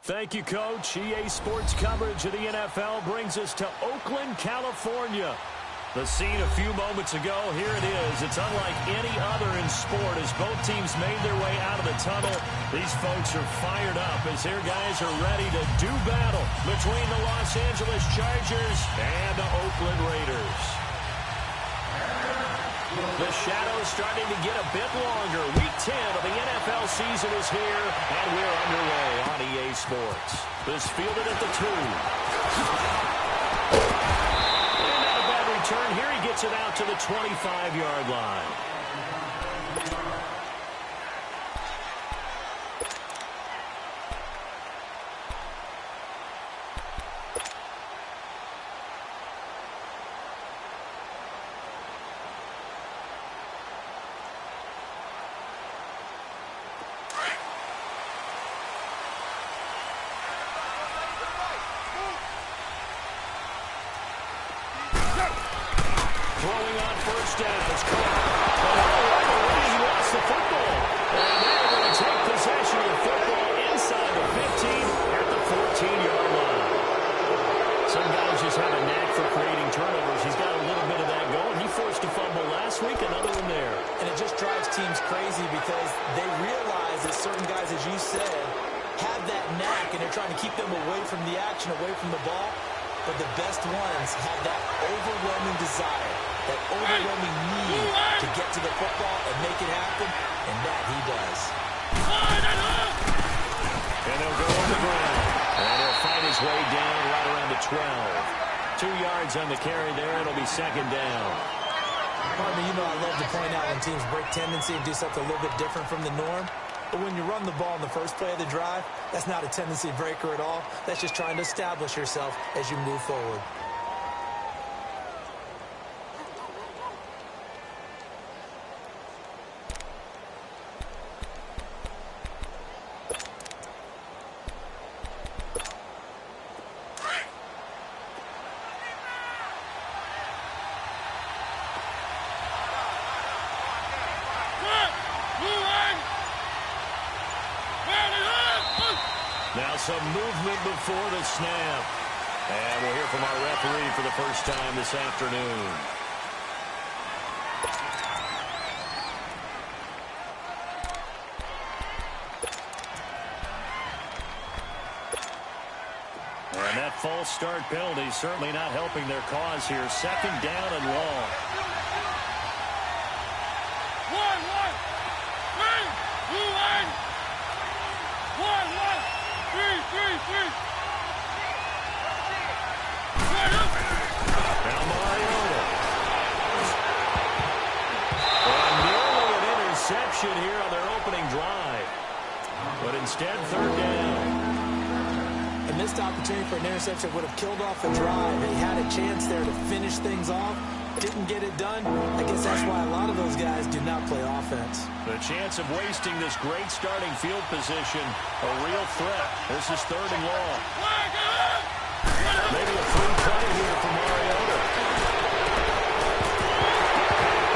Thank you, Coach. EA Sports coverage of the NFL brings us to Oakland, California. The scene a few moments ago, here it is. It's unlike any other in sport as both teams made their way out of the tunnel. These folks are fired up as their guys are ready to do battle between the Los Angeles Chargers and the Oakland Raiders. The shadow's starting to get a bit longer. Week 10 of the NFL season is here, and we're underway on EA Sports. This fielded at the 2. Turn here, he gets it out to the 25-yard line. Throwing on first down is caught. He lost the football. And they're going to take possession of the football inside the 15 at the 14-yard line. Some guys just have a knack for creating turnovers. He's got a little bit of that going. He forced a fumble last week, another one there. And it just drives teams crazy because they realize that certain guys, as you said, have that knack, and they're trying to keep them away from the action, away from the ball. But the best ones have that overwhelming desire, that overwhelming need to get to the football and make it happen, and that he does. And they'll go on the ground. And he'll fight his way down right around the 12. 2 yards on the carry there. It'll be second down. Pardon me, you know I love to point out when teams break tendency and do something a little bit different from the norm. But when you run the ball in the first play of the drive, that's not a tendency breaker at all. That's just trying to establish yourself as you move forward. Now some movement before the snap. And we'll hear from our referee for the first time this afternoon. And that false start penalty certainly not helping their cause here. Second down and long. 3, 3. Now Mariota. And nearly an interception here on their opening drive. But instead, third down. A missed opportunity for an interception would have killed off the drive. He had a chance there to finish things off. Didn't get it done. I guess that's why a lot of those guys do not play offense. The chance of wasting this great starting field position, a real threat. This is third and long. Maybe a free play here for Mariota.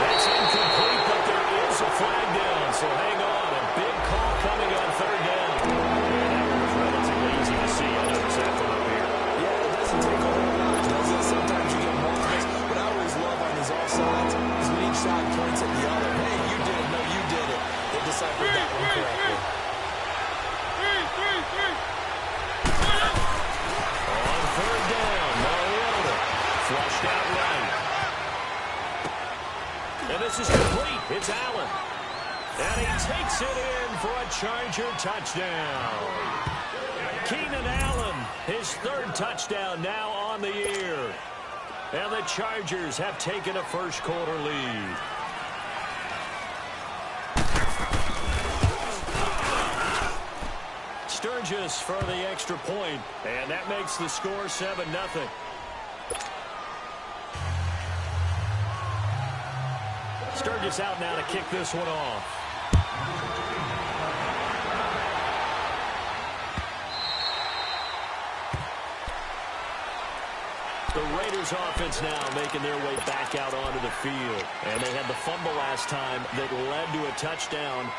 That's incomplete, but there is a flag down, so hang on. A big call coming on third down. And that one was relatively easy to see. I noticed that from up here. Yeah, it doesn't take a whole lot, does it? Sometimes you get multiples, but I always love on these offsides is when each side points at the other. Hey, you did it. No, you did it. They deciphered that one correctly. 3. On third down, Mariota flushed out right. And this is complete. It's Allen. And he takes it in for a Charger touchdown. Keenan Allen, his third touchdown now on the year. And the Chargers have taken a first-quarter lead. Sturgis for the extra point, and that makes the score 7-0. Sturgis out now to kick this one off. The Raiders offense now making their way back out onto the field. And they had the fumble last time that led to a touchdown.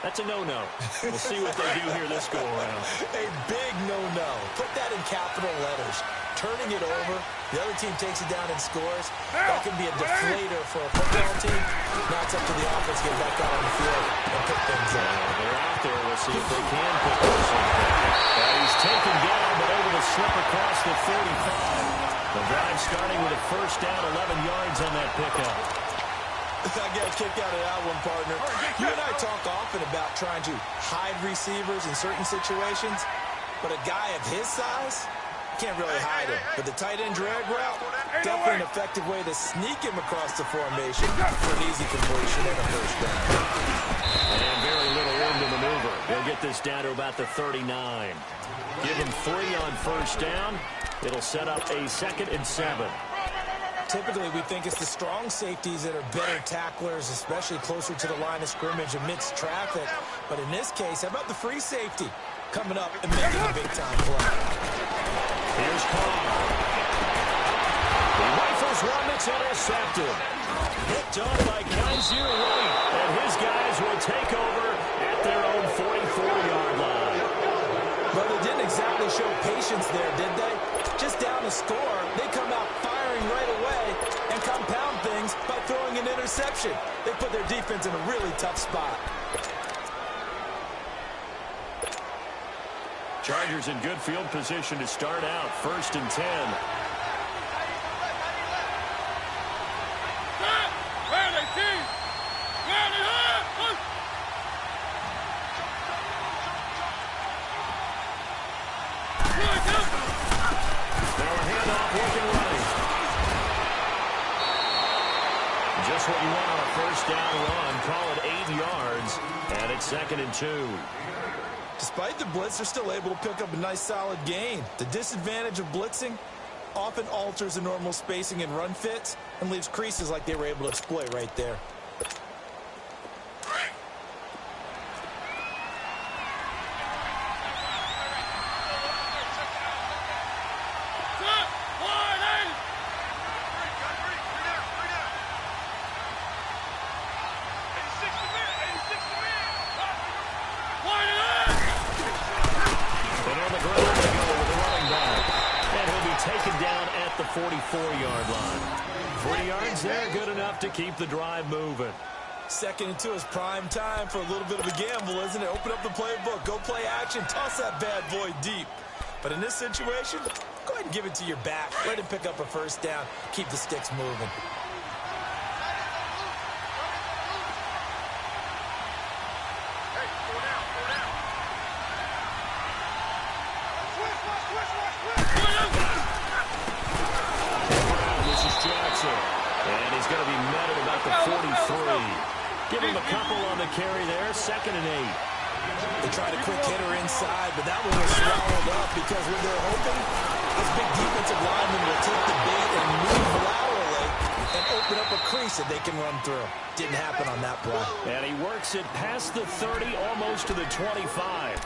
That's a no-no. We'll see what they do here this go-around. A big no-no. Put that in capital letters. Turning it over, the other team takes it down and scores. That can be a deflator for a football team. Now it's up to the offense to get back out on the field and pick things up. They're out there. We'll see if they can pick this up. He's taken down, but able to slip across the 45. The drive starting with a first down, 11 yards on that pickup. I got a kick out of that one, partner. You and I talk often about trying to hide receivers in certain situations, but a guy of his size can't really hide him. But the tight end drag route, definitely an effective way to sneak him across the formation for an easy completion and a first down. And very little room to maneuver. They'll get this down to about the 39. Give him 3 on first down. It'll set up a 2nd and 7. Typically, we think it's the strong safeties that are better tacklers, especially closer to the line of scrimmage amidst traffic. But in this case, how about the free safety coming up and making a big-time play? Here's Carr. He rifles one that's intercepted. Picked on by Kaiser White, and his guys will take over at their own 44-yard line. But they didn't exactly show patience there, did they? Just down to score, they come out firing right away and compound things by throwing an interception. They put their defense in a really tough spot. Chargers in good field position to start out. 1st and 10. Just what you want on a first down run. Call it 8 yards, and it's 2nd and 2. Despite the blitz, they're still able to pick up a nice solid gain. The disadvantage of blitzing often alters the normal spacing and run fits and leaves creases like they were able to exploit right there. Taken down at the 44-yard line. 3 yards there, good enough to keep the drive moving. 2nd and 2 is prime time for a little bit of a gamble, isn't it? Open up the playbook, go play action, toss that bad boy deep. But in this situation, go ahead and give it to your back. Let him pick up a first down, keep the sticks moving. And he's going to be met at about the 43. Give him a couple on the carry there. 2nd and 8. They tried a quick hitter inside, but that one was swallowed up because what they're hoping is big defensive linemen will take the bait and move laterally and open up a crease that they can run through. Didn't happen on that play. And he works it past the 30, almost to the 25.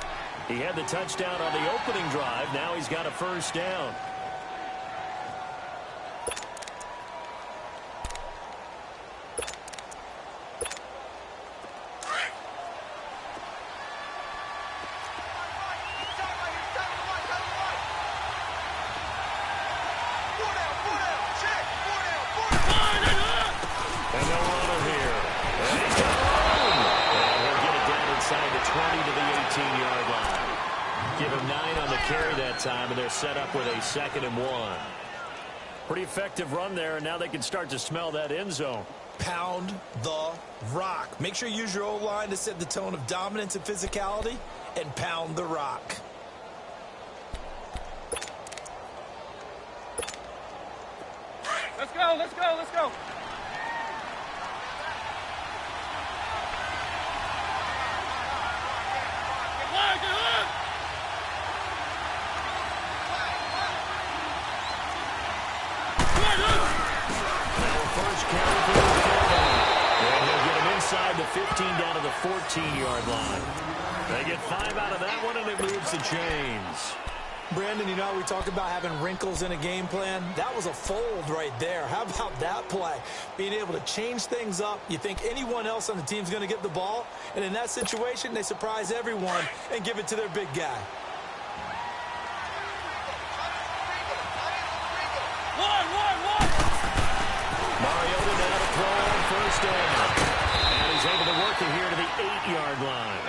He had the touchdown on the opening drive. Now he's got a first down. Time, and they're set up with a 2nd and 1. Pretty effective run there, and now they can start to smell that end zone. Pound the rock. Make sure you use your O-line to set the tone of dominance and physicality, and pound the rock. Let's go, let's go, let's go. Inside the 15 down to the 14-yard line. They get 5 out of that one, and it moves the chains. Brandon, you know how we talk about having wrinkles in a game plan? That was a fold right there. How about that play? Being able to change things up. You think anyone else on the team's going to get the ball, and in that situation, they surprise everyone and give it to their big guy. Mariota now to throw on first down. And he's able to work it here to the 8-yard line.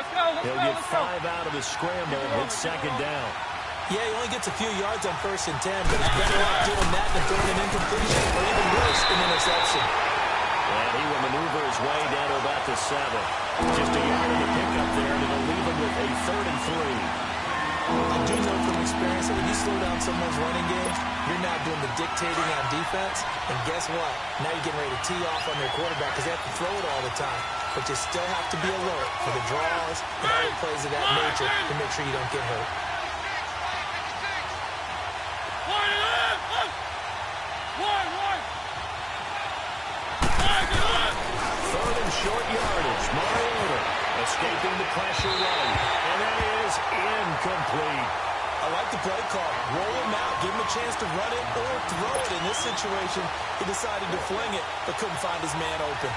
He'll get 5 out of the scramble. It's second down. Yeah, he only gets a few yards on 1st and 10, but he's better off doing that than throwing an incompletion, or even worse, an interception. And he will maneuver his way down to about the 7. Just a yard of the pickup there, and it'll leave him with a 3rd and 3. I do know from experience that when you slow down someone's running game, you're now doing the dictating on defense, and guess what? Now you're getting ready to tee off on their quarterback because they have to throw it all the time. But you still have to be alert for the draws and other plays of that nature to make sure you don't get hurt. Third and short yardage. Mariota escaping the pressure right. And that is incomplete. I like the play call. Roll him out. Give him a chance to run it or throw it. In this situation, he decided to fling it, but couldn't find his man open.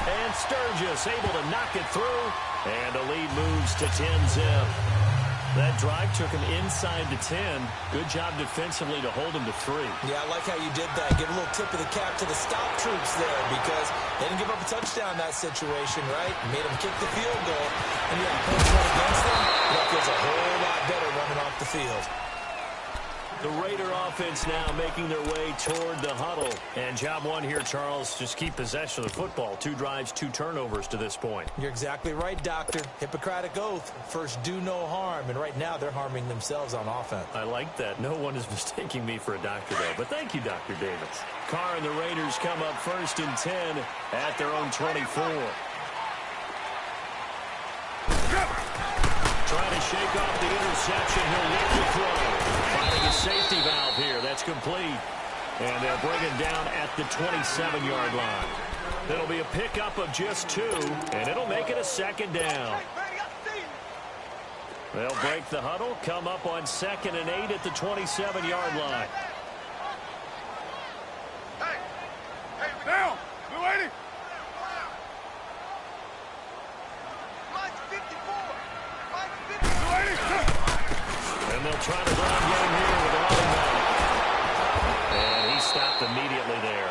And Sturgis able to knock it through. And the lead moves to 10-zip. That drive took him inside the 10. Good job defensively to hold him to 3. Yeah, I like how you did that. Give a little tip of the cap to the stop troops there because they didn't give up a touchdown in that situation, right? Made them kick the field goal. And you have points run against them. That feels a whole lot better running off the field. The Raider offense now making their way toward the huddle. And job one here, Charles, just keep possession of the football. 2 drives, 2 turnovers to this point. You're exactly right, Doctor. Hippocratic oath. First, do no harm. And right now, they're harming themselves on offense. I like that. No one is mistaking me for a doctor, though. But thank you, Dr. Davis. Carr and the Raiders come up 1st and 10 at their own 24. Trying to shake off the interception. He'll lift the throw. Finding a safety valve here. That's complete. And they'll bring it down at the 27-yard line. It'll be a pickup of just 2, and it'll make it a 2nd down. They'll break the huddle, come up on 2nd and 8 at the 27-yard line. Hey, down! 280! And they'll try to ground game here with an automatic. And he stopped immediately there.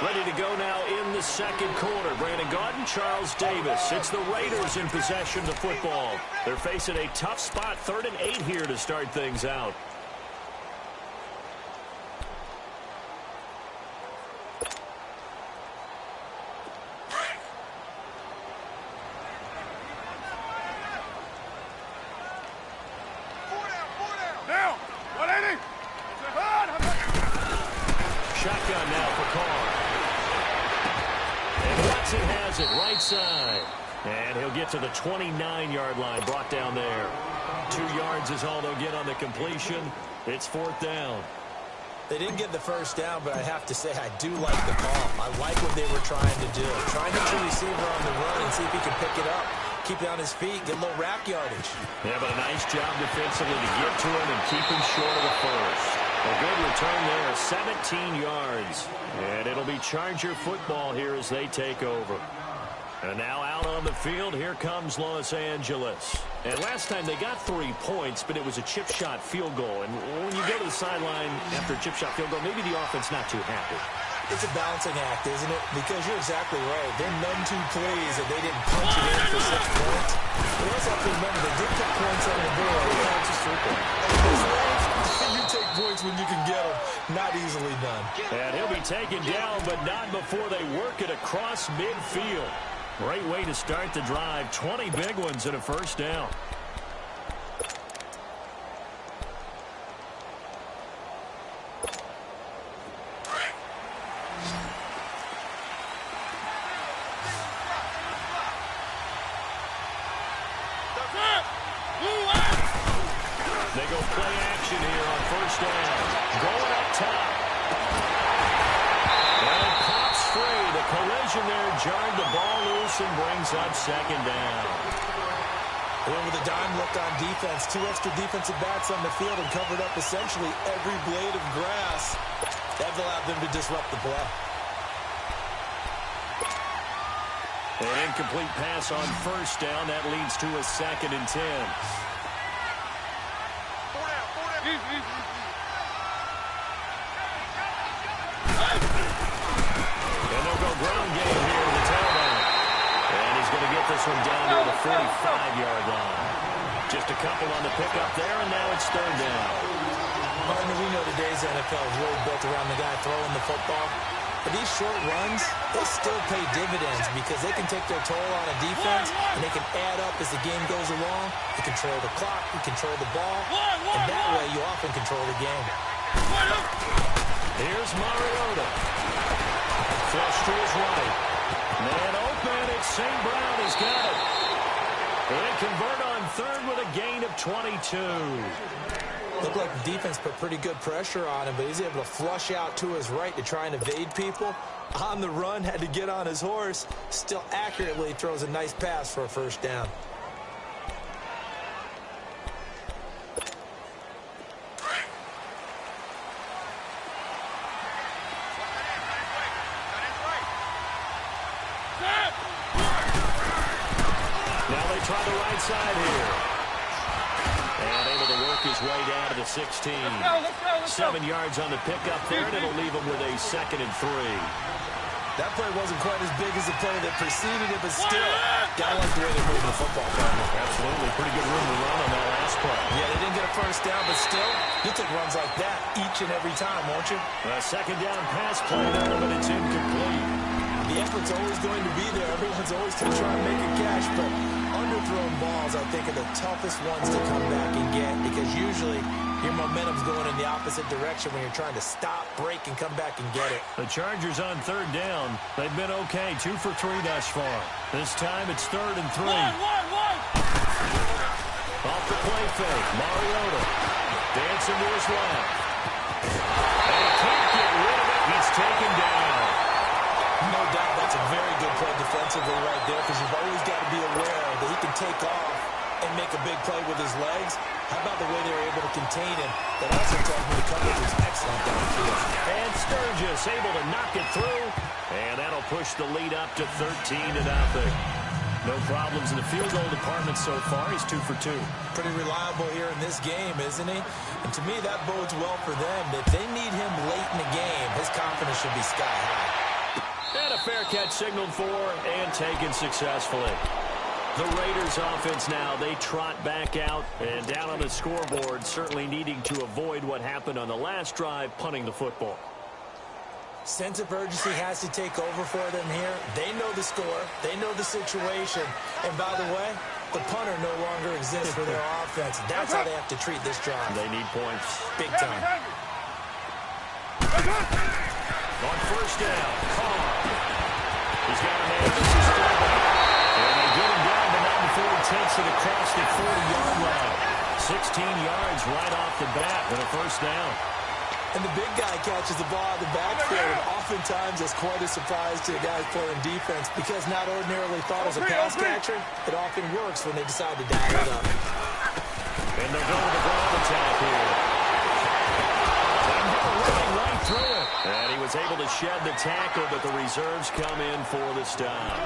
Ready to go now in the 2nd quarter. Brandon Gaudin, Charles Davis. It's the Raiders in possession of the football. They're facing a tough spot, 3rd and 8 here to start things out. Shotgun now for Carr. And Watson has it right side. And he'll get to the 29-yard line, brought down there. 2 yards is all they'll get on the completion. It's 4th down. They didn't get the first down, but I have to say I do like the call. I like what they were trying to do. Trying to get the receiver on the run and see if he can pick it up. Keep it on his feet, get a little rack yardage. Yeah, but a nice job defensively to get to him and keep him short of the first. A good return there, 17 yards. And it'll be Charger football here as they take over. And now out on the field, here comes Los Angeles. And last time they got 3 points, but it was a chip shot field goal. And when you go to the sideline after a chip shot field goal, maybe the offense not too happy. It's a balancing act, isn't it? Because you're exactly right. They're none too pleased that they didn't punch it in for 6 points. But also have to remember, they did put points on the board. It's just circle. You take points when you can get them. Not easily done. And he'll be taken down, but not before they work it across midfield. Great way to start the drive. 20 big ones and a first down. They go play action here on first down. Going up top. And it pops free. The collision there jarred the ball loose and brings up second down. They went with a dime look on defense. 2 extra defensive backs on the field and covered up essentially every blade of grass. That allowed them to disrupt the play. An incomplete pass on first down. That leads to a 2nd and 10. And they'll go ground game here in the tailback. And he's going to get this one down to the 45-yard line. Just a couple on the pickup there, and now it's 3rd down. Partner, we know today's NFL is really built around the guy throwing the football. But these short runs, they still pay dividends because they can take their toll on a defense, and they can add up as the game goes along. You control the clock, you control the ball, and that way you often control the game. Here's Mariota. Flush to his right. Man open, it's St. Brown. He's got it. They convert on 3rd with a gain of 22. Looked like the defense put pretty good pressure on him, but he's able to flush out to his right to try and evade people. On the run, had to get on his horse. Still accurately throws a nice pass for a 1st down. Now they try the right side here. And able to work his way down to the 16. Let's go. 7 yards on the pickup there, and it'll leave him with a 2nd and 3. That play wasn't quite as big as the play that preceded it, but still, gotta like the way they're moving the football. Absolutely. Pretty good room to run on that last play. Yeah, they didn't get a 1st down, but still, you'll take runs like that each and every time, won't you? A 2nd down pass play there, but it's incomplete. The effort's always going to be there. Everyone's always going to try and make a catch, but underthrown balls, I think, are the toughest ones to come back and get because usually your momentum's going in the opposite direction when you're trying to stop, break, and come back and get it. The Chargers on 3rd down. They've been okay, 2 for 3 thus far. This time it's 3rd and 3. Off the play fake, Mariota dancing to his left. And he can't get rid of it. He's taken down. No doubt that's a very good play defensively right there because you've always got to be aware that he can take off and make a big play with his legs. How about the way they were able to contain him? That also tells me the coverage was excellent downfield. And Sturgis able to knock it through. And that'll push the lead up to 13-0. No problems in the field goal department so far. He's 2 for 2. Pretty reliable here in this game, isn't he? And to me, that bodes well for them. If they need him late in the game, his confidence should be sky high. And a fair catch signaled for and taken successfully. The Raiders offense now, they trot back out and down on the scoreboard, certainly needing to avoid what happened on the last drive, punting the football. Sense of urgency has to take over for them here. They know the score. They know the situation. And by the way, the punter no longer exists for their offense. That's how they have to treat this drive. They need points. Big time. On 1st down, Carr. He's got a man. This is fullback. And they get him down, but not before he takes it across the 40-yard line. 16 yards right off the bat with a 1st down. And the big guy catches the ball out of the backfield, and oftentimes that's quite a surprise to guys playing defense because not ordinarily thought as a pass catcher, it often works when they decide to dial it up. And they'll go with the ground attack here. And they're running right through it. And he was able to shed the tackle, but the reserves come in for the stop.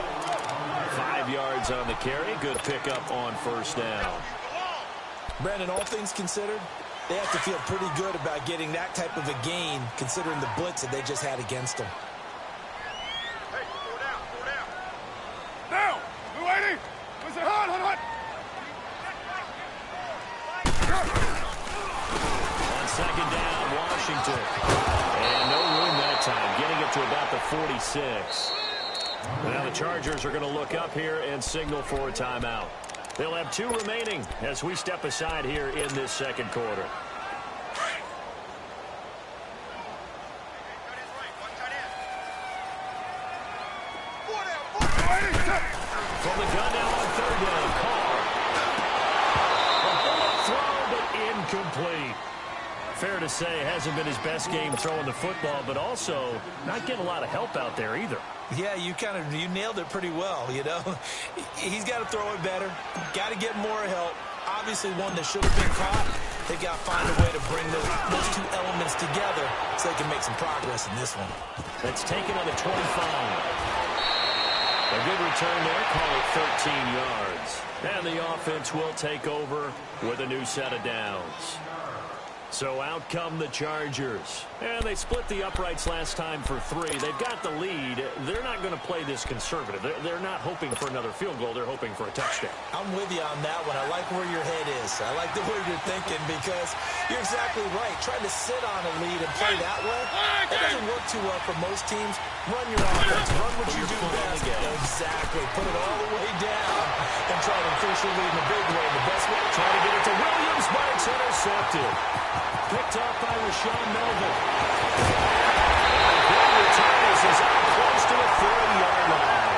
5 yards on the carry. Good pickup on 1st down. Brandon, all things considered, they have to feel pretty good about getting that type of a gain, considering the blitz that they just had against them. Hey, go down. Now, we're waiting. Listen, hold. On 2nd down, Washington. And no room that time, getting it to about the 46. Now the Chargers are going to look up here and signal for a timeout. They'll have 2 remaining as we step aside here in this 2nd quarter. From the gun now on 3rd down, Carr. A bullet throw, but incomplete. Fair to say, hasn't been his best game throwing the football, but also not getting a lot of help out there either. Yeah, you nailed it pretty well, you know. He's got to throw it better. Got to get more help. Obviously one that should have been caught. They got to find a way to bring those two elements together so they can make some progress in this one. That's taken on the 25. A good return there, call it 13 yards. And the offense will take over with a new set of downs. So out come the Chargers. And they split the uprights last time for 3. They've got the lead. They're not going to play this conservative. They're not hoping for another field goal. They're hoping for a touchdown. I'm with you on that one. I like where your head is. I like the way you're thinking because you're exactly right. Trying to sit on a lead and play that way, that doesn't work too well for most teams. Run your offense. Run what you do best. Exactly. Put it all the way down and try to push your lead in a big way. The best way. Try to get it to Williams, but it's intercepted. Picked off by Rashawn Melvin. Thomas is out close to the 40-yard line.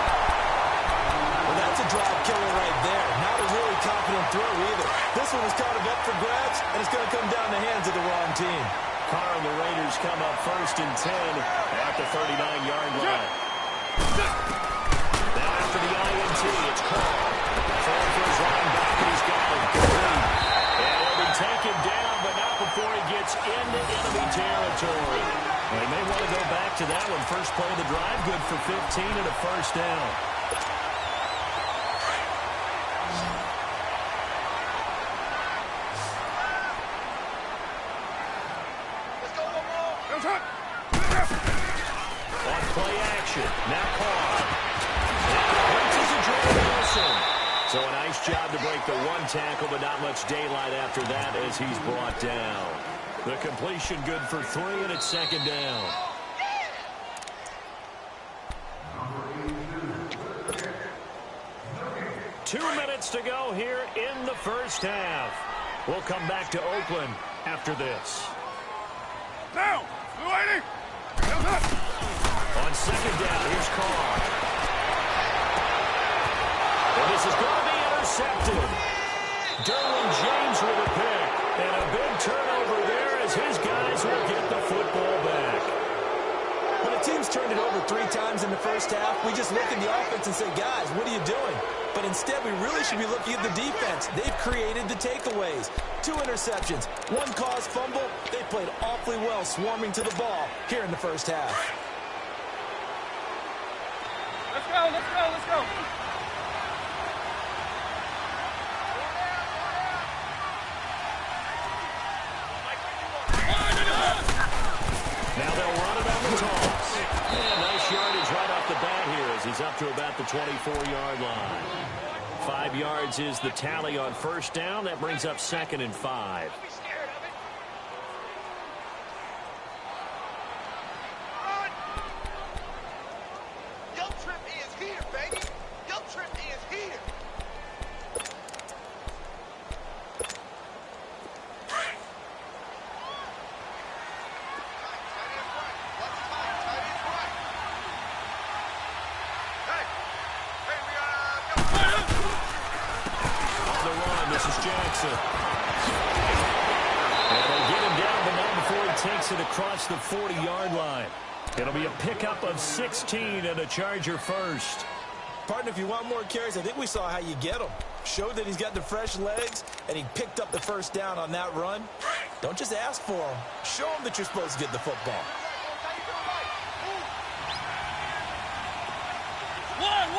Well, that's a drive killer right there. Not a really confident throw either. This one was kind of up for grabs, and it's going to come down the hands of the wrong team. Carr and the Raiders come up 1st and 10 at the 39-yard line. Now after the INT, it's Carr. Throwing for his linebacker, he's got him complete. And he'll be taken down, but not before he gets into enemy territory. They may want to go back to that one. First play of the drive, good for 15 and a first down. On play action, now Carr. So a nice job to break the one tackle, but not much daylight after that as he's brought down. The completion good for 3, and it's 2nd down. Two minutes to go here in the first half. We'll come back to Oakland after this. Down! Waiting! On 2nd down, here's Carr. And this is going to be intercepted. Derwin James with a pick. And a big turnover there as his guys will get the football back. When a team's turned it over 3 times in the first half, we just look at the offense and say, guys, what are you doing? But instead, we really should be looking at the defense. They've created the takeaways. 2 interceptions, 1 caused fumble. They played awfully well swarming to the ball here in the first half. Let's go, let's go, let's go. Now they'll run it on the toss. And nice yardage right off the bat here as he's up to about the 24-yard line. 5 yards is the tally on first down. That brings up 2nd and 5. Across the 40-yard line. It'll be a pickup of 16 and a Charger first. Partner, if you want more carries, I think we saw how you get them. Showed that he's got the fresh legs, and he picked up the first down on that run. Don't just ask for them. Show them that you're supposed to get the football. One.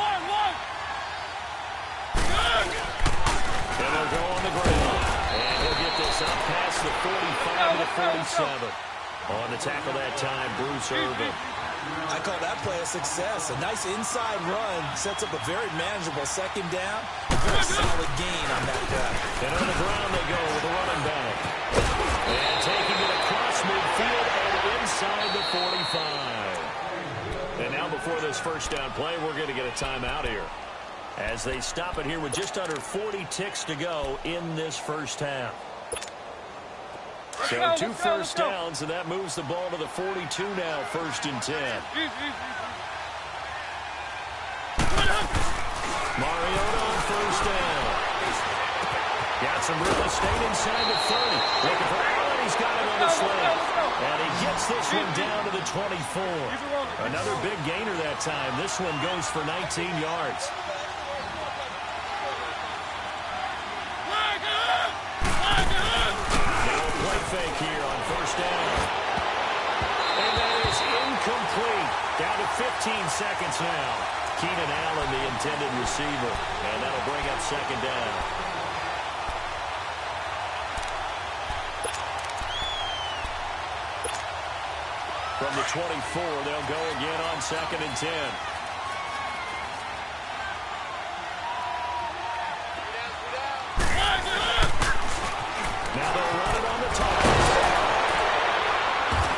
And he'll go on the ground. And he'll get this up past the 45 to the 47. On the tackle that time, Bruce Irvin. I call that play a success. A nice inside run sets up a very manageable 2nd down. A very solid gain on that play. And on the ground they go with the running back. And taking it across midfield and inside the 45. And now before this first down play, we're going to get a timeout here. As they stop it here with just under 40 ticks to go in this first half. So 2 first downs, and that moves the ball to the 42 now, 1st and 10. Mariota on first down. Got some real estate inside the 30. Looking for Allen, he's got him on the slant. And he gets this one down to the 24. Another big gainer that time. This one goes for 19 yards. Now a play fake here on first down. And that is incomplete. Down to 15 seconds now. Keenan Allen, the intended receiver. And that'll bring up second down. From the 24, they'll go again on 2nd and 10. Now they'll run it on the top.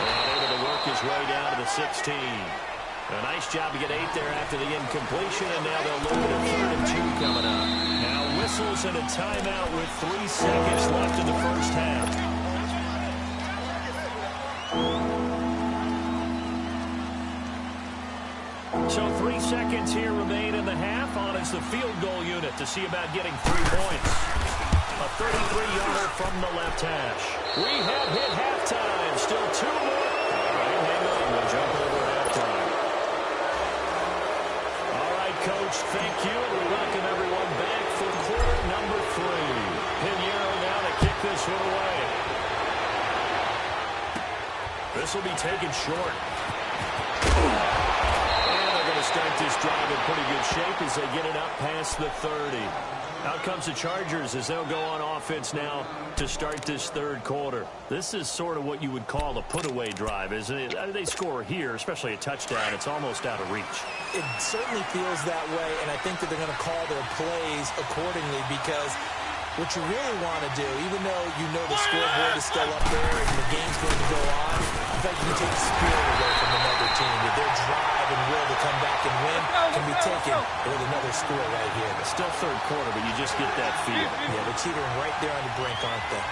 And able to work his way down to the 16. A nice job to get 8 there after the incompletion, and now they'll look at a 3rd and 2 coming up. Now whistles and a timeout with 3 seconds left in the first half. So 3 seconds here remain in the half. On is the field goal unit to see about getting 3 points. A 33-yarder from the left hash. We have hit halftime. Still 2 more. All right, hang on. We'll jump over halftime. All right, Coach, thank you. And we welcome everyone back for quarter number 3. Pinheiro now to kick this one away. This will be taken short. Start this drive in pretty good shape as they get it up past the 30. Out comes the Chargers as they'll go on offense now to start this 3rd quarter. This is sort of what you would call a put-away drive, isn't it? They score here, especially a touchdown. It's almost out of reach. It certainly feels that way, and I think that they're going to call their plays accordingly because what you really want to do, even though you know the scoreboard is still up there and the game's going to go on, in fact, you can take the spirit away from another team with their drive and will to come back and win can be taken with another score right here. It's still 3rd quarter, but you just get that feel. Yeah, they're teetering right there on the brink, aren't they?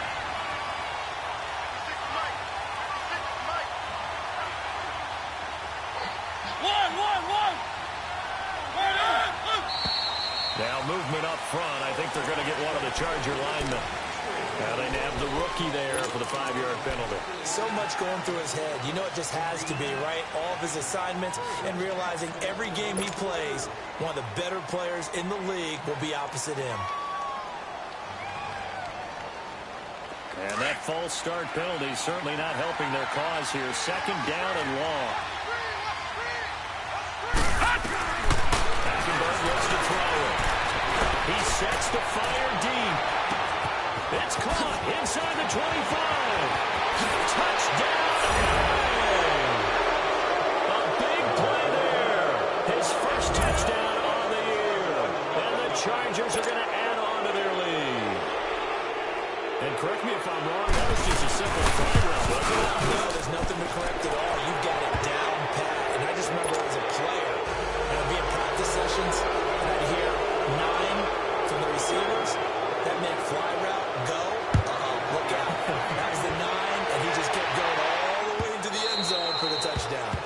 Now movement up front. I think they're going to get one of the Charger linemen. Now they nab the rookie there for the 5-yard penalty. So much going through his head. You know it just has to be, right? All of his assignments and realizing every game he plays, one of the better players in the league will be opposite him. And that false start penalty certainly not helping their cause here. 2nd down and long. Hackenberg looks to throw it. He sets the fire deep. It's caught inside the 25. Touchdown! A big play there. His first touchdown on the year. And the Chargers are going to add on to their lead. And correct me if I'm wrong, that was just a simple fly route, wasn't it? No, there's nothing to correct at all. You've got it down pat. And I just remember as a player, I'd be in practice sessions, and I'd hear 9 from the receivers. That meant fly route, go, look out. That was the 9, and he just kept going all the way into the end zone for the touchdown.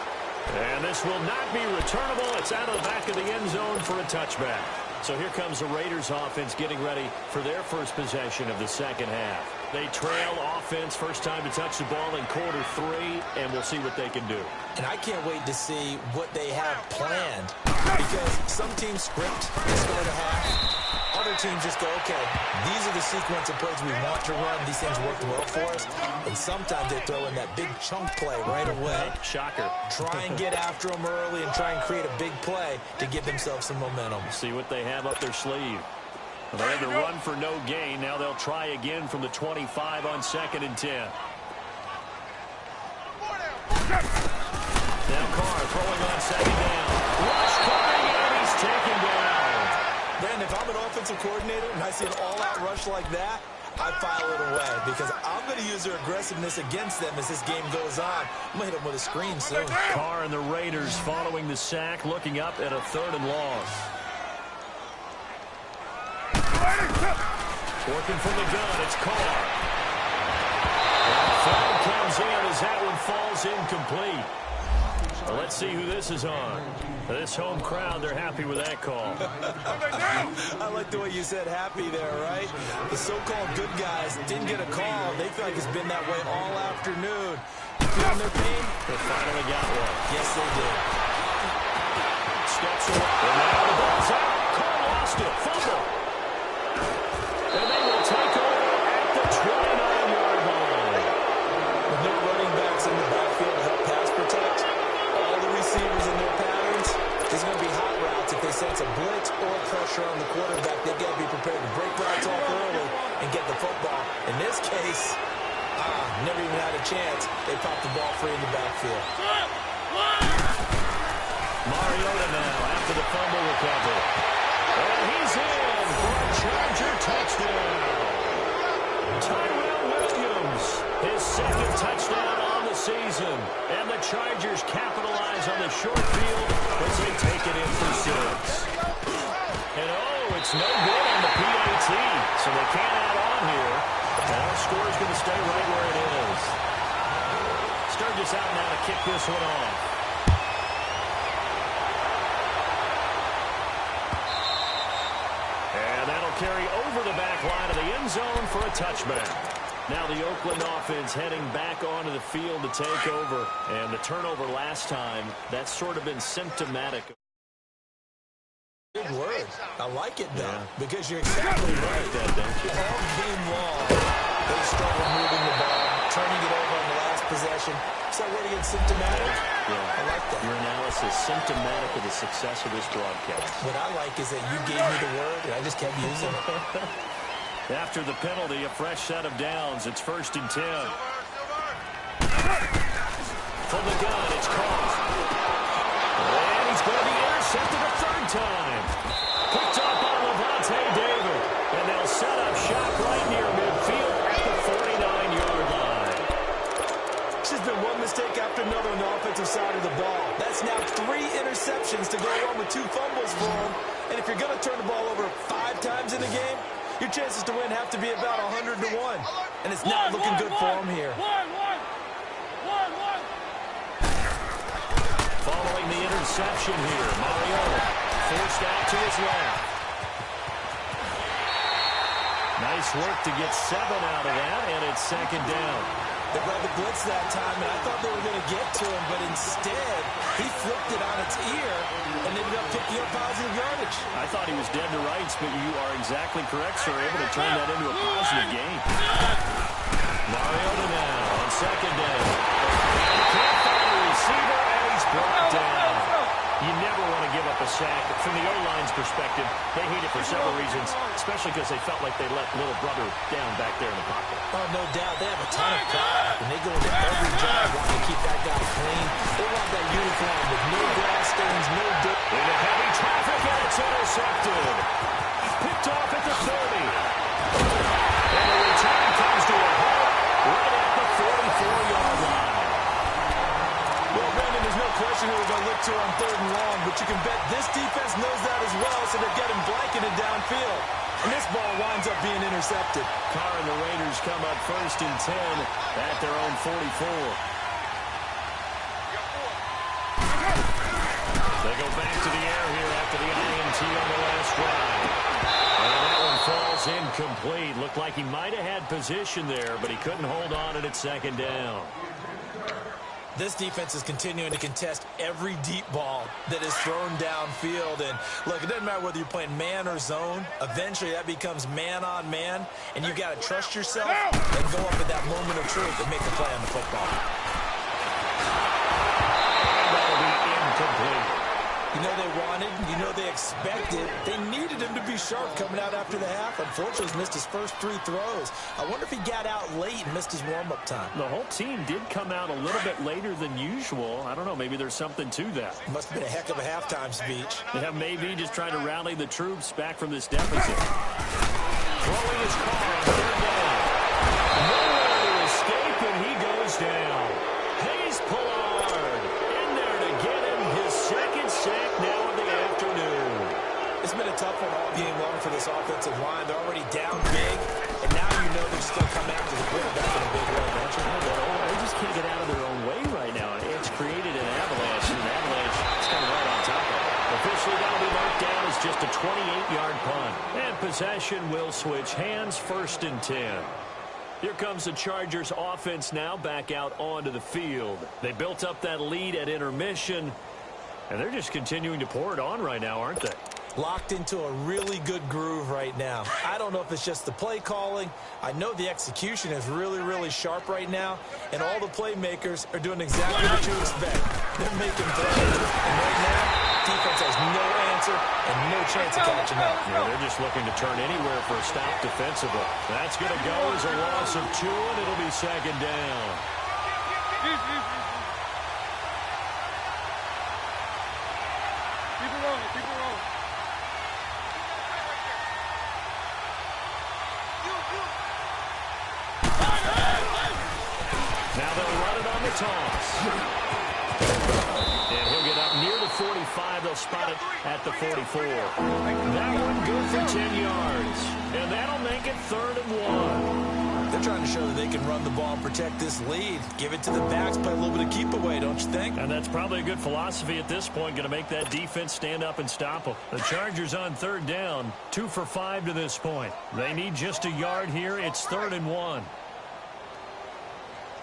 And this will not be returnable. It's out of the back of the end zone for a touchback. So here comes the Raiders offense getting ready for their first possession of the 2nd half. They trail offense, first time to touch the ball in quarter 3, and we'll see what they can do. And I can't wait to see what they have planned because some teams script the start of half. Other teams just go, okay, these are the sequence of plays we want to run. These things worked well for us. And sometimes they throw in that big chunk play right away. Shocker. Try and get after them early and try and create a big play to give themselves some momentum. See what they have up their sleeve. Well, they had to run for no gain. Now they'll try again from the 25 on 2nd and 10. Now Carr throwing on 2nd down. Rush coming, and he's taken down. Brandon, if I'm an offensive coordinator and I see an all-out rush like that, I file it away because I'm going to use their aggressiveness against them as this game goes on. I'm going to hit them with a screen soon. Carr and the Raiders following the sack, looking up at a 3rd and long. Working from the gun, it's Carr. And the flag comes in as that one falls incomplete. Well, let's see who this is on. This home crowd, they're happy with that call. I like the way you said happy there, right? The so-called good guys didn't get a call. They feel like it's been that way all afternoon. Feeling their pain? They finally got one. Yes, they did. Steps away. And now the ball's out. Cole lost it. Fumble. And they will take over at the 29-yard line. With no running backs in the backfield to help pass protect, all the receivers in their patterns, there's going to be hot routes. If they sense a blitz or pressure on the quarterback, they've got to be prepared to break routes off early and get the football. In this case, never even had a chance. They popped the ball free in the backfield. Mariota now after the fumble recovery. And he's in for a Charger touchdown. Tyrell Williams, his second touchdown on the season. And the Chargers capitalize on the short field as they take it in for 6. And it's no good on the PAT, so they can't add on here. And our score is going to stay right where it is. Sturgis out now to kick this one off. And that'll carry over the back line of the end zone for a touchback. Now the Oakland offense heading back onto the field to take over. And the turnover last time, that's sort of been symptomatic. Big word. I like it, though, because you're exactly right. All game long, they struggle moving the ball, turning it over on the last possession. Is that word against symptomatic? Yeah. I like that. Your analysis, symptomatic of the success of this broadcast. What I like is that you gave me the word, and I just kept using it. After the penalty, a fresh set of downs. It's 1st and 10. From the gun, it's caught. And he's going to be intercepted a third time. Picked up on Levante David. And they'll set up shop right near midfield at the 49-yard line. This has been one mistake after another on the offensive side of the ball. That's now 3 interceptions to go along with 2 fumbles for him. And if you're going to turn the ball over 5 times in a game, your chances to win have to be about 100 to 1. And it's not looking good for him here. Following the interception here, Mariota forced out to his left. Nice work to get 7 out of that, and it's 2nd down. They grabbed the blitz that time, and I thought they were going to get to him, but instead, he flipped it on its ear and ended up picking up positive yardage. I thought he was dead to rights, but you are exactly correct, sir. Able to turn that into a positive gain. Mariota now on 2nd down. Can't find the receiver, and he's brought down. You never want to give up a sack. From the O-line's perspective, they hate it for several reasons, especially because they felt like they let little brother down back there in the pocket. Oh, no doubt. They have a ton of pride, and they go into every job wanting to keep that guy clean. They want that uniform with no grass stains, no dirt. Into heavy traffic, and it's intercepted. Picked off at the 30. And the return comes to a halt right at the 44-yard line. Well, Brandon, there's no question who we're going to look to on 3rd and long, but you can bet this defense knows that as well, so they're getting blanketed downfield. And this ball winds up being intercepted. Carr and the Raiders come up 1st and 10 at their own 44. They go back to the air here after the INT on the last drive. And that one falls incomplete. Looked like he might have had position there, but he couldn't hold on it at 2nd down. This defense is continuing to contest every deep ball that is thrown downfield. And, look, it doesn't matter whether you're playing man or zone. Eventually, that becomes man-on-man, and you've got to trust yourself and go up at that moment of truth and make the play on the football. That'll be incomplete. You know they wanted, you know they expected. They needed him to be sharp coming out after the half. Unfortunately, he's missed his first 3 throws. I wonder if he got out late and missed his warm-up time. The whole team did come out a little bit later than usual. I don't know, maybe there's something to that. Must have been a heck of a halftime speech. Yeah, maybe just trying to rally the troops back from this deficit. Throwing his car on 3rd down. Nowhere to escape, and he goes down. Hayes Pollard in there to get him his 2nd sack now of the afternoon. It's been a tough one all game long for this offensive line. They're already down big, and now you know they're still coming after the quarterback in a big way, don't you? They just can't get out of their own way right now. It's created an avalanche. 28-yard punt. And possession will switch hands, 1st and 10. Here comes the Chargers offense now back out onto the field. They built up that lead at intermission, and they're just continuing to pour it on right now, aren't they? Locked into a really good groove right now. I don't know if it's just the play calling. I know the execution is really, really sharp right now, and all the playmakers are doing exactly what you expect. They're making plays, and right now, defense has no answer and no chance of catching up. Yeah, they're just looking to turn anywhere for a stop defensively. That's going to go as a loss of 2, and it'll be 2nd down. Keep it rolling, keep it rolling. Now they'll run it on the toss. And he'll get up near the 45. They'll spot it at the 44. That one good for 10 yards. And that'll make it 3rd and 1. They're trying to show that they can run the ball and protect this lead. Give it to the backs, play a little bit of keep away, don't you think? And that's probably a good philosophy at this point. Going to make that defense stand up and stop them. The Chargers on 3rd down. 2 for 5 to this point. They need just a yard here. It's 3rd and 1.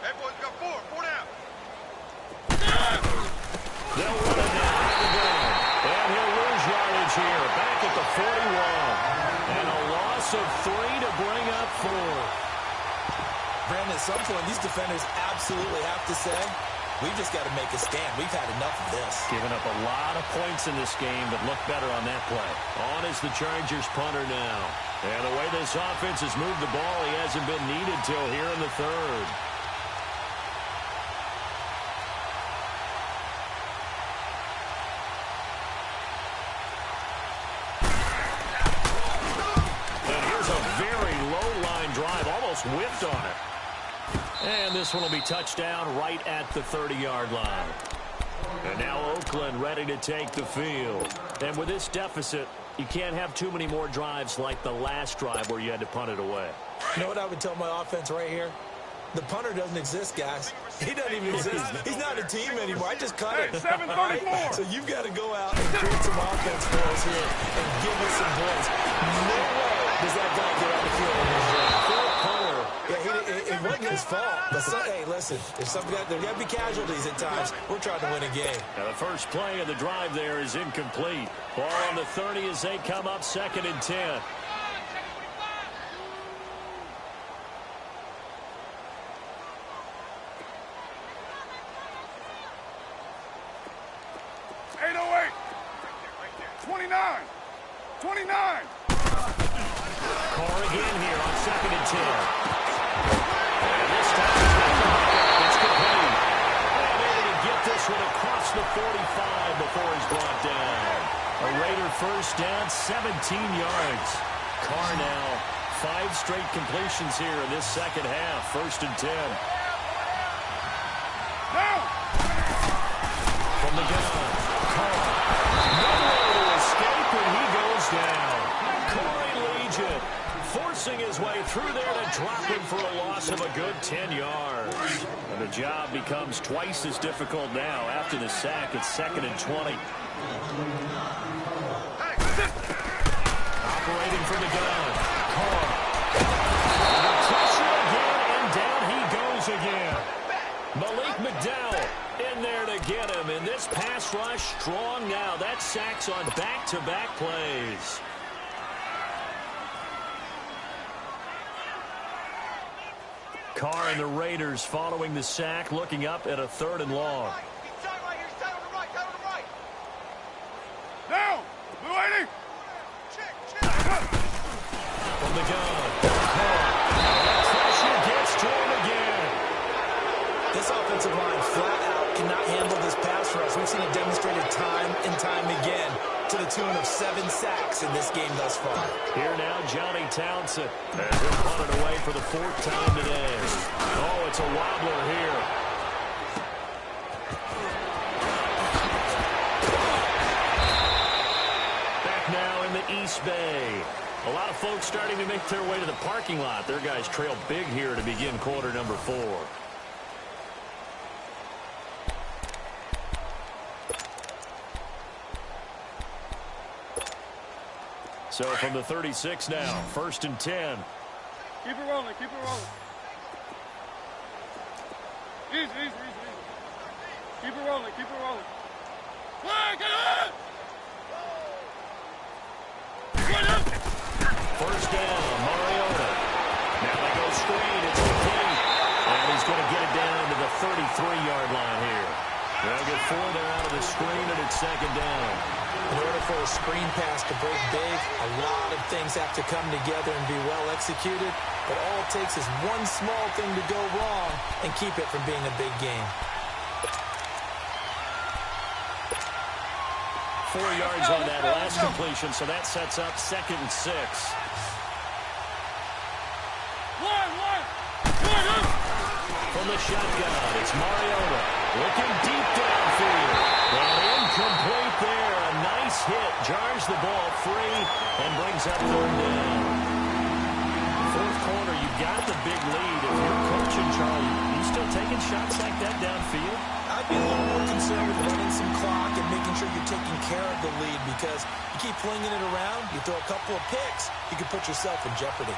Hey, boys, got 4 down. They'll run it now out of the gun. And he'll lose yardage here. Back at the 41. And a loss of 3 to bring up 4. Brandon, at some point, these defenders absolutely have to say, we've just got to make a stand. We've had enough of this. Giving up a lot of points in this game, but look better on that play. On is the Chargers punter now. And the way this offense has moved the ball, he hasn't been needed till here in the 3rd. And here's a very low-line drive, almost whipped on it. And this one will be touchdown right at the 30-yard line. And now Oakland ready to take the field. And with this deficit, you can't have too many more drives like the last drive where you had to punt it away. You know what I would tell my offense right here? The punter doesn't exist, guys. He doesn't even exist. He's not a team anymore. I just cut it. 7:34. Right? So you've got to go out and create some offense for us here and give us some points. No way does that guy get on the field in his run. It wasn't his fault. But hey, listen, there's got to be casualties at times. We're trying to win a game. Now the first play of the drive there is incomplete. Ball on the 30 as they come up 2nd and 10. Carr again here on 2nd and 10. And this time it's complete. And able to get this one across the 45 before he's brought down. A Raider first down, 17 yards. Carr now 5 straight completions here in this second half. 1st and 10. From the gun, Carr. No way to escape, and he goes down. Corey Legion forcing his way through there to drop him for a loss of a good 10 yards. And the job becomes twice as difficult now. After the sack, it's 2nd and 20. Operating from the gun, Carr. Pressure again, and down he goes again. Malik McDowell in there to get him. And this pass rush strong now. That sacks on back-to-back plays. Carr and the Raiders following the sack, looking up at a 3rd and long. Down! Blue 80! From the gun, Carr. Pressure gets to him again. This offensive line flat out cannot handle this pass rush. We've seen it demonstrated time and time again to the tune of 7 sacks in this game thus far. Here now, Johnny Townsend has been punted away for the 4th time today. Oh, it's a wobbler here. Back now in the East Bay. A lot of folks starting to make their way to the parking lot. Their guys trail big here to begin quarter number 4. So from the 36 now, 1st and 10. Keep it rolling, keep it rolling. Easy, easy, easy, easy. Keep it rolling, keep it rolling. Flag, get it! First down, Mariota. Now they go screen, it's complete. And he's going to get it down to the 33-yard line here. They'll get 4 there out of the screen, and it's 2nd down. In order for a screen pass to break big, a lot of things have to come together and be well executed. But all it takes is one small thing to go wrong and keep it from being a big game. 4 yards on that last completion, so that sets up 2nd and 6. From the shotgun, it's Mariota looking deep downfield. And incomplete there. A nice hit. Jars the ball free and brings up 3rd down. 4th quarter, you got the big lead. If you're coaching, Charlie, you still taking shots like that downfield? I'd be a little more concerned with running some clock and making sure you're taking care of the lead, because you keep flinging it around, you throw a couple of picks, you can put yourself in jeopardy.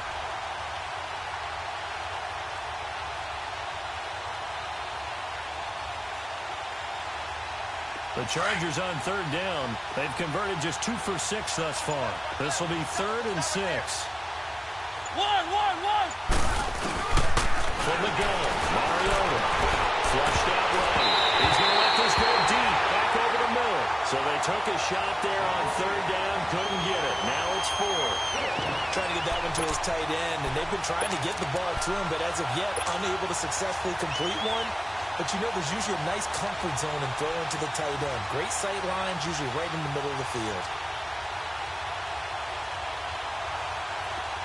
The Chargers on 3rd down. They've converted just 2 for 6 thus far. This will be 3rd and 6. One. From the gun, Mariota. Flushed out right. He's going to let this go deep. Back over the middle. So they took a shot there on 3rd down. Couldn't get it. Now it's 4. Trying to get that one to his tight end, and they've been trying to get the ball to him, but as of yet, unable to successfully complete one. But you know, there's usually a nice comfort zone in throwing to the tight end. Great sight lines, usually right in the middle of the field.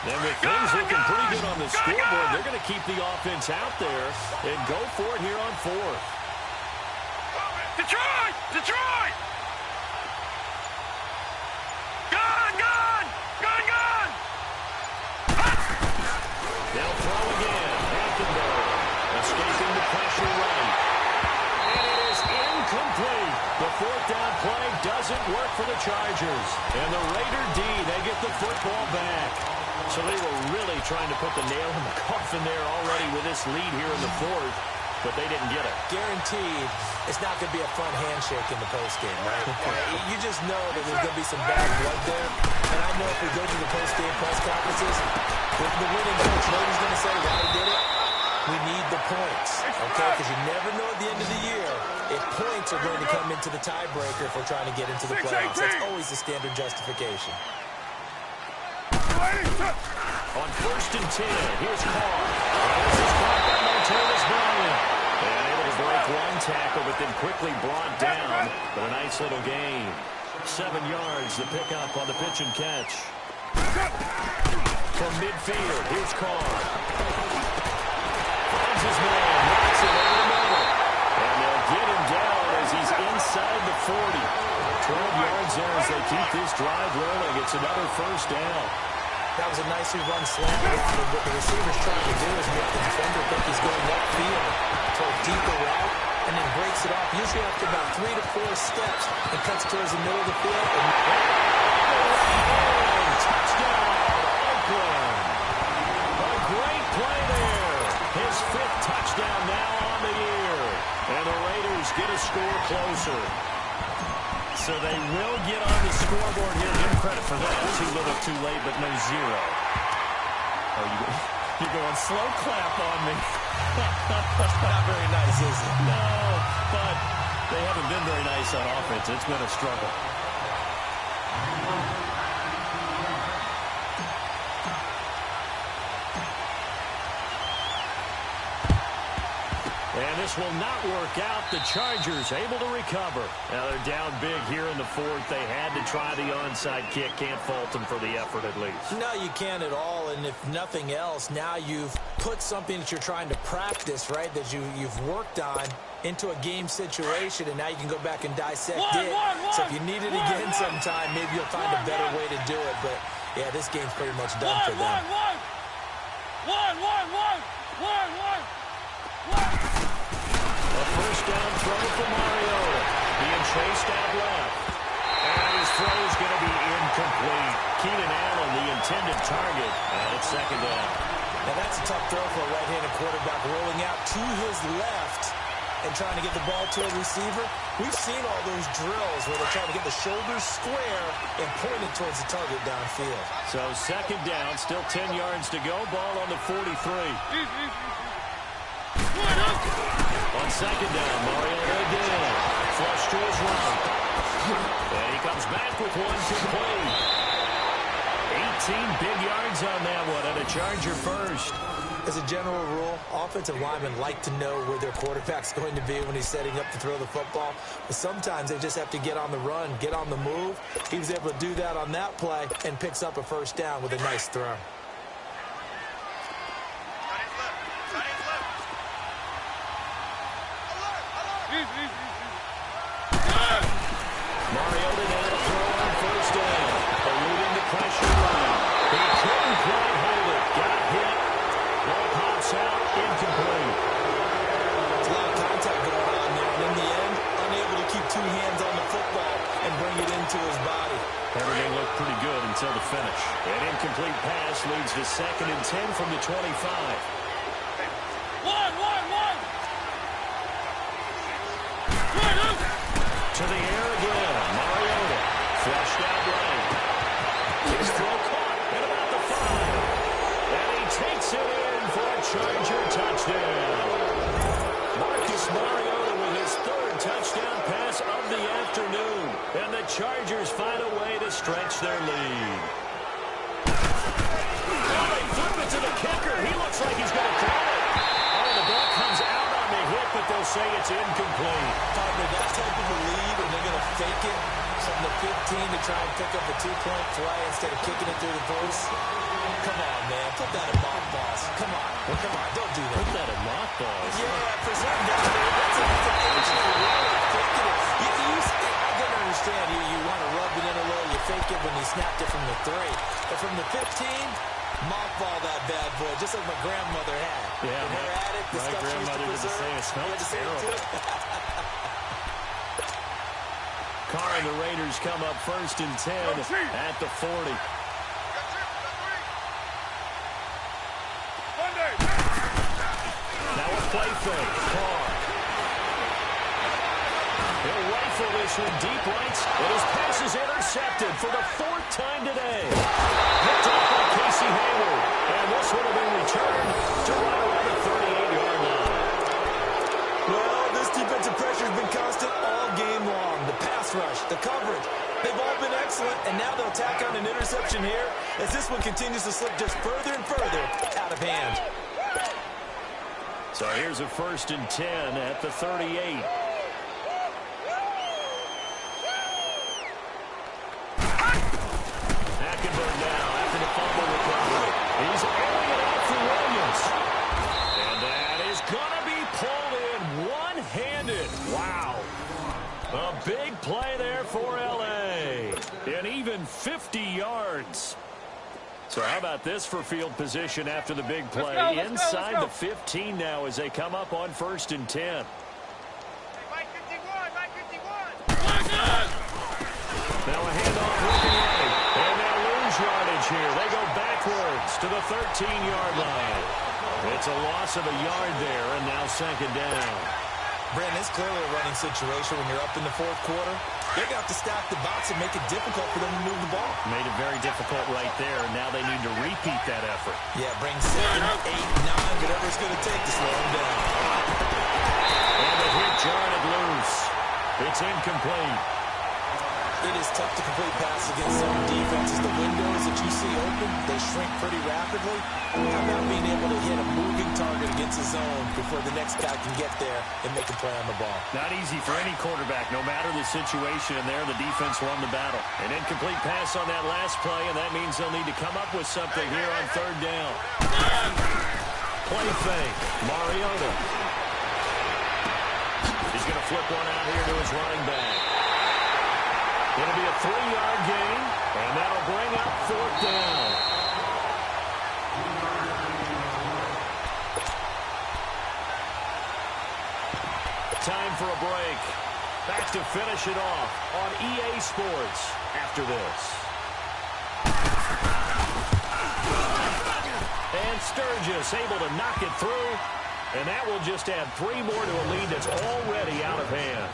And with things looking pretty good on the scoreboard, they're going to keep the offense out there and go for it here on 4th. Detroit! Detroit! Gun! They'll throw again. Hackenberg escaping the pressure right. And it is incomplete. The 4th down play doesn't work for the Chargers. And the Raider D, they get the football back. So they were really trying to put the nail in the coffin there already with this lead here in the 4th, but they didn't get it. Guaranteed, it's not going to be a fun handshake in the postgame, right? You just know that there's going to be some bad blood there. And I know if we go to the postgame press conferences, with the winning coach, you know what he's going to say, why he did it? We need the points, okay? Because you never know at the end of the year if points are going to come into the tiebreaker if we're trying to get into the playoffs. That's always the standard justification. On 1st and 10, here's Carr. This is caught by Martavis Bryant. And able to break one tackle, but then quickly brought down. But a nice little gain. 7 yards, the pickup on the pitch and catch. From midfield, here's Carr. Finds his man, knocks it over the middle. And they'll get him down as he's inside the 40. 12 yards there as they keep this drive rolling. It's another 1st down. That was a nicely run slant. What the receiver's trying to do is make the defender think he's going upfield for a deeper route, and then breaks it off, usually after about 3 to 4 steps, and cuts towards the middle of the field. Touchdown, Oakland. A great play there. His 5th touchdown now on the year. And the Raiders get a score closer. So they will get on the scoreboard here. Give him credit for that. Too little, too late, but no 0. Oh, you're going slow clap on me. Not very nice, is it? No, but they haven't been very nice on offense. It's been a struggle. And this will not work out. The Chargers able to recover. Now they're down big here in the 4th. They had to try the onside kick. Can't fault them for the effort at least. No, you can't at all. And if nothing else, now you've put something that you're trying to practice, right, that you've worked on into a game situation, and now you can go back and dissect it. So if you need it again sometime, maybe you'll find a better way to do it. But, yeah, this game's pretty much done for them. A 1st down throw for Mariota. Being chased out left. And his throw is going to be incomplete. Keenan Allen, the intended target, and it's second down. Now that's a tough throw for a right-handed quarterback, rolling out to his left and trying to get the ball to a receiver. We've seen all those drills where they're trying to get the shoulders square and point it towards the target downfield. So second down, still 10 yards to go. Ball on the 43. On second down, Mariota again. Flush to his right. And he comes back with one complete. 18 big yards on that one, and a Charger first. As a general rule, offensive linemen like to know where their quarterback's going to be when he's setting up to throw the football. But sometimes they just have to get on the run, get on the move. He was able to do that on that play and picks up a first down with a nice throw. Mariota now throw on first down, eluding the pressure line. He couldn't quite hold it. Got hit. Ball pops out, incomplete. There's a lot of contact going on there, and in the end, unable to keep two hands on the football and bring it into his body. Everything looked pretty good until the finish. An incomplete pass leads to 2nd and 10 from the 25. To the air again. Mariota flushed out right. His throw caught at about the 5. And he takes it in for a Charger touchdown. Marcus Mariota with his 3rd touchdown pass of the afternoon. And the Chargers find a way to stretch their lead. Now they flip it to the kicker. He looks like he's going to throw it. Oh, the ball comes out on the hit, but they'll say it's incomplete. Partner, that type of a lead, and they're going to fake it from the 15 to try and pick up a 2-point play instead of kicking it through the post. Come on, man. Put that in mothballs. Come on. Come on. Don't do that. Put that in mothballs. Yeah, for some down there, that's a faking it. I can understand you want to rub it in a little. You fake it when you snapped it from the 3. But from the 15, mothball that bad boy, just like my grandmother had. Yeah, when her at it, the my stuff she used to grandmother did the preserve. same. It smells terrible. Carr and the Raiders come up 1st and 10 at the 40. Now a play fake. Carr. He'll rifle this one deep right, and his pass is intercepted for the 4th time today. Picked off by Casey Hayward, and this would have been returned to right around the 38-yard line. Well, this defensive pressure has been constant all game long. The pass rush, the coverage, they've all been excellent, and now they'll tack on an interception here as this one continues to slip just further and further out of hand. So here's a 1st and 10 at the 38. Hackenberg now after the fumble recovery. He's airing it out for Williams. And that is going to be pulled in one-handed. Wow. A big play there for L.A. And even 50 yards. So how about this for field position after the big play? Let's go. The 15 now as they come up on 1st and 10. Mike 51, Mike 51. Now a handoff looking right. And they'll lose yardage here. They go backwards to the 13-yard line. It's a loss of a yard there, and now 2nd down. Brandon, it's clearly a running situation when you're up in the 4th quarter. They're going to have to stack the box and make it difficult for them to move the ball. Made it very difficult right there, and now they need to repeat that effort. Yeah, bring 7, 8, 9, whatever it's going to take to slow them down. And the hit jarred it loose. It's incomplete. It is tough to complete passes against zone defenses. The windows that you see open, they shrink pretty rapidly. How about being able to hit a moving target against a zone before the next guy can get there and make a play on the ball? Not easy for any quarterback, no matter the situation. And there, the defense won the battle. An incomplete pass on that last play, and that means they'll need to come up with something here on 3rd down. Play fake. Mariota. He's going to flip one out here to his running back. It'll be a 3-yard gain, and that'll bring up 4th down. Time for a break. Back to finish it off on EA Sports after this. Sturgis able to knock it through, and that will just add 3 more to a lead that's already out of hand.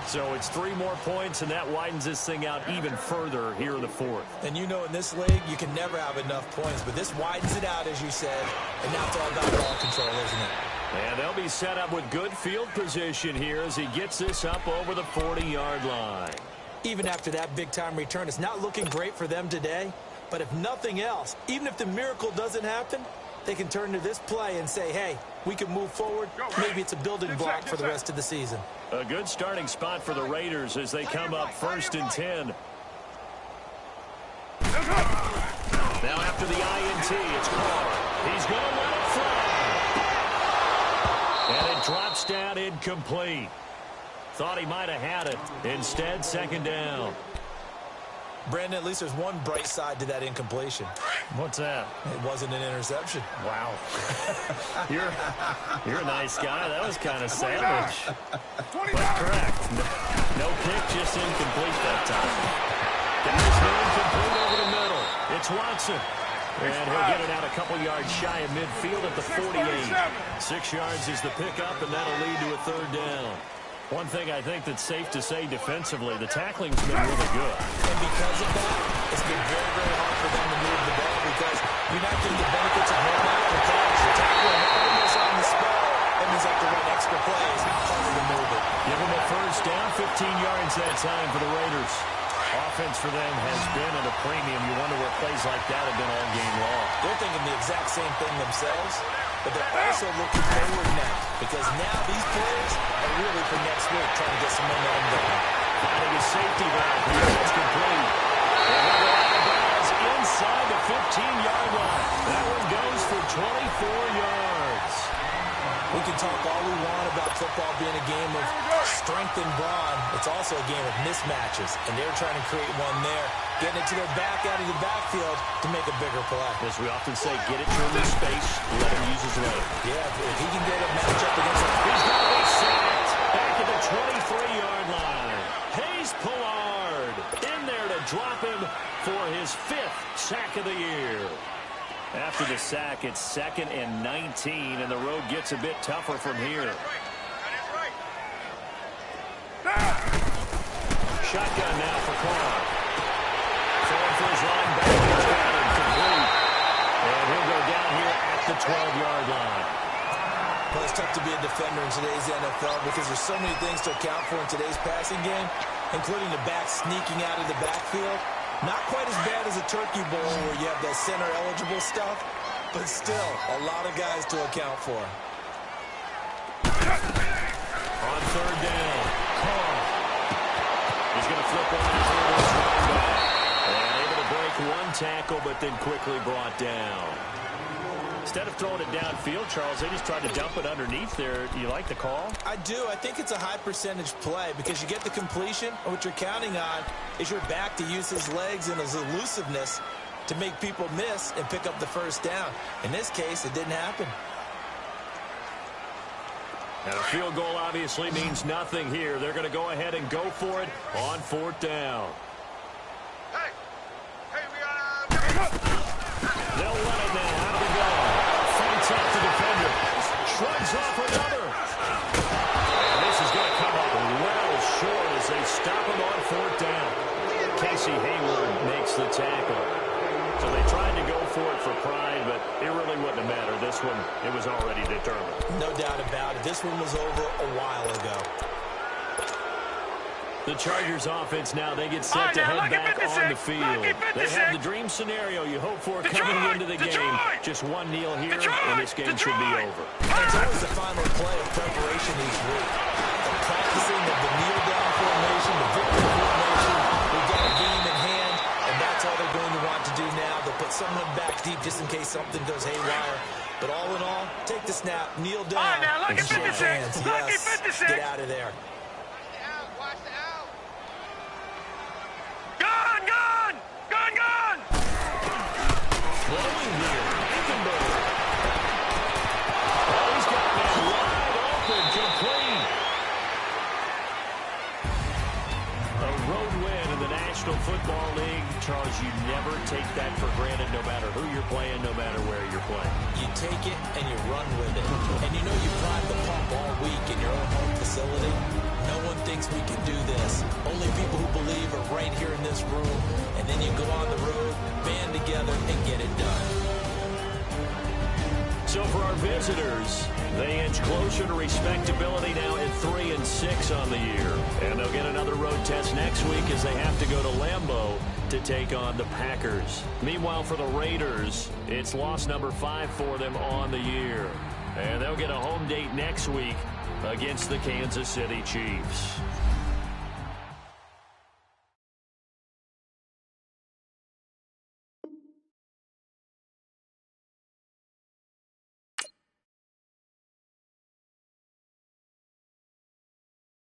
So it's 3 more points, and that widens this thing out even further here in the fourth. And you know in this league, you can never have enough points, but this widens it out, as you said, and now it's all about ball control, isn't it? And they'll be set up with good field position here as he gets this up over the 40-yard line. Even after that big-time return, it's not looking great for them today, but if nothing else, even if the miracle doesn't happen, they can turn to this play and say, hey, we can move forward. Maybe it's a building block for the rest of the season. A good starting spot for the Raiders as they come up 1st and 10. Now after the INT, it's Carr. He's going to let it fly. And it drops down incomplete. Thought he might have had it. Instead, 2nd down. Brandon, at least there's one bright side to that incompletion. What's that? It wasn't an interception. Wow. You're a nice guy. That was kind of savage. But correct. No pick, just incomplete that time. Guys, no incomplete over the middle. It's Watson. And he'll get it out a couple yards shy of midfield at the 48. 6 yards is the pickup, and that'll lead to a 3rd down. One thing I think that's safe to say defensively, the tackling's been really good. And because of that, it's been very, very hard for them to move the ball because you're not getting the benefits of home after catch. You're tackling almost on the spot. That means they have to run extra plays. Harder to move it. Give them a 1st down, 15 yards that time for the Raiders. Offense for them has been at a premium. You wonder where plays like that have been all game long. They're thinking the exact same thing themselves, but they're also looking forward now because now these players are really for next week trying to get some momentum going. Finding a safety valve here. It's complete. And he'll go out of bounds inside the 15-yard line. That one goes for 24 yards. We can talk all we want about football being a game of strength and brawn. It's also a game of mismatches, and they're trying to create one there, getting it to their back out of the backfield to make a bigger play. As we often say, get it to him in space, let him use his leg. Yeah, if he can get a matchup against him. He's going to be sacked back at the 23-yard line. Hayes Pollard in there to drop him for his 5th sack of the year. After the sack, it's 2nd and 19, and the road gets a bit tougher from here. Shotgun now for Carr. Throwing for his line back. He's got him complete. And he'll go down here at the 12-yard line. Well, it's tough to be a defender in today's NFL because there's so many things to account for in today's passing game, including the back sneaking out of the backfield. Not quite as bad as a turkey bowl where you have that center-eligible stuff, but still a lot of guys to account for. On 3rd down, Carr. He's going to flip one out to his running back. And able to break one tackle, but then quickly brought down. Instead of throwing it downfield, Charles, they just tried to dump it underneath there. Do you like the call? I do. I think it's a high-percentage play because you get the completion, and what you're counting on is your back to use his legs and his elusiveness to make people miss and pick up the 1st down. In this case, it didn't happen. And a field goal obviously means nothing here. They're going to go ahead and go for it on 4th down. They'll run it now. Out of the gun. Fights off the defender. Shrugs off another. And this is going to come up well short as they stop him on 4th down. Casey Hayward makes the tackle. So they tried to go for it for pride, but it really wouldn't have mattered. This one, it was already determined. No doubt about it. This one was over a while ago. The Chargers offense now, they get set to head back on the field. They have the dream scenario you hope for coming into the game. Just one kneel here, and this game should be over. It's always the final play of preparation each week. The practicing of the kneel-down formation, the victory formation. We've got a game in hand, and that's all they're going to want to do now. They'll put someone back deep just in case something goes haywire. But all in all, take the snap, kneel down, and shake hands. Yes, get out of there. Football League, Charles, you never take that for granted no matter who you're playing, no matter matter where you're playing. You take it and you run with it. And you know you pride the pump all week in your own home facility. No one thinks we can do this. Only people who believe are right here in this room. And then you go on the road, band together, and get it done. So for our visitors, they inch closer to respectability now at 3-6 on the year. And they'll get another road test next week as they have to go to Lambeau to take on the Packers. Meanwhile, for the Raiders, it's loss number 5 for them on the year. And they'll get a home date next week against the Kansas City Chiefs.